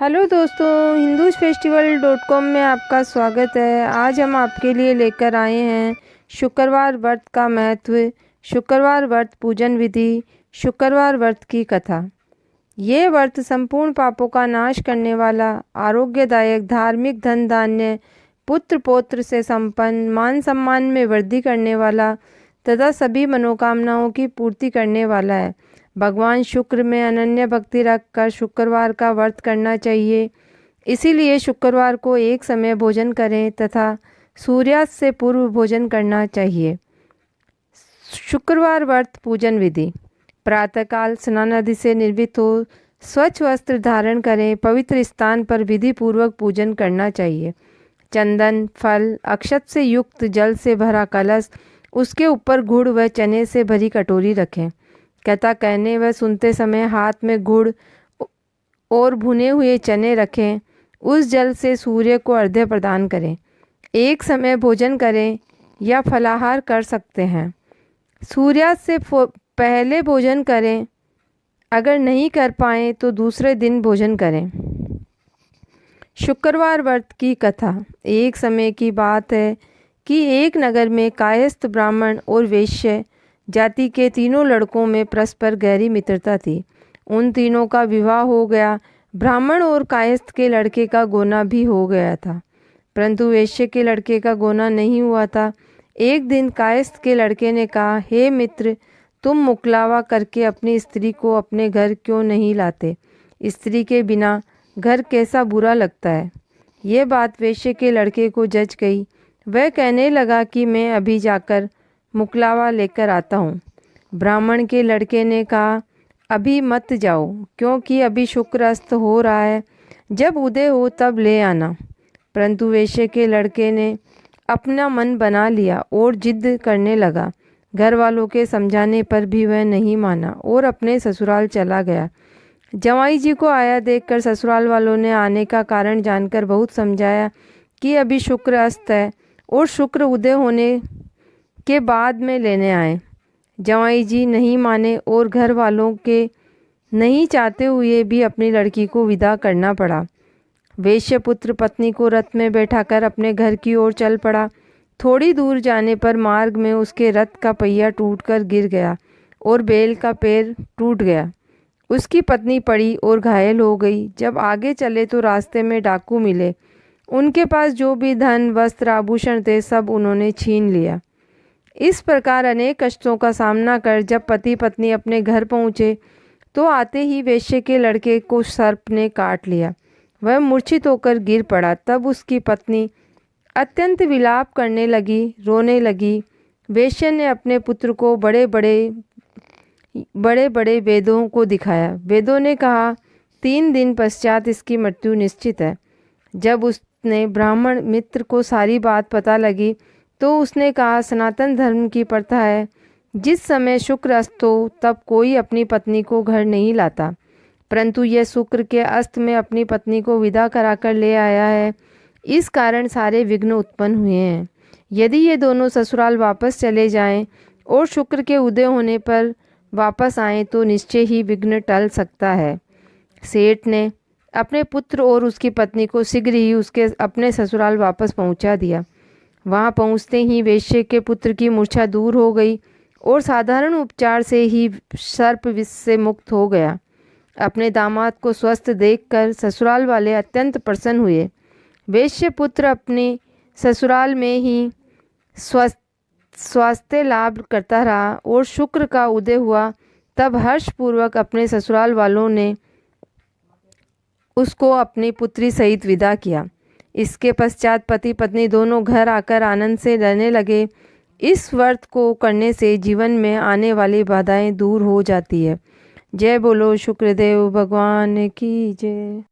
Hello दोस्तों, Hindus फेस्टिवल.com में आपका स्वागत है। आज हम आपके लिए लेकर आए हैं शुक्रवार व्रत का महत्व, शुक्रवार व्रत पूजन विधि, शुक्रवार व्रत की कथा। ये व्रत संपूर्ण पापों का नाश करने वाला, आरोग्यदायक, धार्मिक, धन धान्य, पुत्र पौत्र से संपन्न, मान सम्मान में वृद्धि करने वाला तथा सभी मनोकामनाओं की पूर्ति करने वाला है। भगवान शुक्र में अनन्य भक्ति रखकर शुक्रवार का व्रत करना चाहिए। इसीलिए शुक्रवार को एक समय भोजन करें तथा सूर्यास्त से पूर्व भोजन करना चाहिए। शुक्रवार व्रत पूजन विधि। प्रातःकाल स्नान आदि से निर्वित हो स्वच्छ वस्त्र धारण करें। पवित्र स्थान पर विधि पूर्वक पूजन करना चाहिए। चंदन, फल, अक्षत से युक्त जल से भरा कलश, उसके ऊपर गुड़ व चने से भरी कटोरी रखें। कथा कहने व सुनते समय हाथ में गुड़ और भुने हुए चने रखें। उस जल से सूर्य को अर्घ्य प्रदान करें। एक समय भोजन करें या फलाहार कर सकते हैं। सूर्यास्त से पहले भोजन करें। अगर नहीं कर पाएँ तो दूसरे दिन भोजन करें। शुक्रवार व्रत की कथा। एक समय की बात है कि एक नगर में कायस्थ ब्राह्मण और वैश्य जाति के तीनों लड़कों में परस्पर गहरी मित्रता थी। उन तीनों का विवाह हो गया। ब्राह्मण और कायस्थ के लड़के का गोना भी हो गया था, परंतु वैश्य के लड़के का गोना नहीं हुआ था। एक दिन कायस्थ के लड़के ने कहा, हे मित्र, तुम मुकलावा करके अपनी स्त्री को अपने घर क्यों नहीं लाते? स्त्री के बिना घर कैसा बुरा लगता है। ये बात वैश्य के लड़के को जच गई। वह कहने लगा कि मैं अभी जाकर मुकलावा लेकर आता हूँ। ब्राह्मण के लड़के ने कहा, अभी मत जाओ, क्योंकि अभी शुक्र अस्त हो रहा है। जब उदय हो तब ले आना। परंतु वैश्य के लड़के ने अपना मन बना लिया और जिद करने लगा। घर वालों के समझाने पर भी वह नहीं माना और अपने ससुराल चला गया। जवाई जी को आया देखकर ससुराल वालों ने आने का कारण जानकर बहुत समझाया कि अभी शुक्र अस्त है और शुक्र उदय होने के बाद में लेने आए। जवाई जी नहीं माने और घर वालों के नहीं चाहते हुए भी अपनी लड़की को विदा करना पड़ा। वैश्य पुत्र पत्नी को रथ में बैठाकर अपने घर की ओर चल पड़ा। थोड़ी दूर जाने पर मार्ग में उसके रथ का पहिया टूटकर गिर गया और बैल का पैर टूट गया। उसकी पत्नी पड़ी और घायल हो गई। जब आगे चले तो रास्ते में डाकू मिले। उनके पास जो भी धन, वस्त्र, आभूषण थे सब उन्होंने छीन लिया। इस प्रकार अनेक कष्टों का सामना कर जब पति पत्नी अपने घर पहुँचे तो आते ही वैश्य के लड़के को सर्प ने काट लिया। वह मूर्छित होकर गिर पड़ा। तब उसकी पत्नी अत्यंत विलाप करने लगी, रोने लगी। वैश्य ने अपने पुत्र को बड़े बड़े वेदों को दिखाया। वेदों ने कहा, 3 दिन पश्चात इसकी मृत्यु निश्चित है। जब उसने ब्राह्मण मित्र को सारी बात पता लगी तो उसने कहा, सनातन धर्म की प्रथा है, जिस समय शुक्र अस्त हो तब कोई अपनी पत्नी को घर नहीं लाता, परंतु यह शुक्र के अस्त में अपनी पत्नी को विदा कराकर ले आया है। इस कारण सारे विघ्न उत्पन्न हुए हैं। यदि ये दोनों ससुराल वापस चले जाएं और शुक्र के उदय होने पर वापस आएँ तो निश्चय ही विघ्न टल सकता है। सेठ ने अपने पुत्र और उसकी पत्नी को शीघ्र ही उसके अपने ससुराल वापस पहुंचा दिया। वहां पहुंचते ही वैश्य के पुत्र की मूर्छा दूर हो गई और साधारण उपचार से ही सर्प विष से मुक्त हो गया। अपने दामाद को स्वस्थ देखकर ससुराल वाले अत्यंत प्रसन्न हुए। वैश्य पुत्र अपने ससुराल में ही स्वास्थ्य लाभ करता रहा और शुक्र का उदय हुआ तब हर्षपूर्वक अपने ससुराल वालों ने उसको अपनी पुत्री सहित विदा किया। इसके पश्चात पति पत्नी दोनों घर आकर आनंद से रहने लगे। इस व्रत को करने से जीवन में आने वाली बाधाएं दूर हो जाती है। जय बोलो शुक्रदेव भगवान की जय।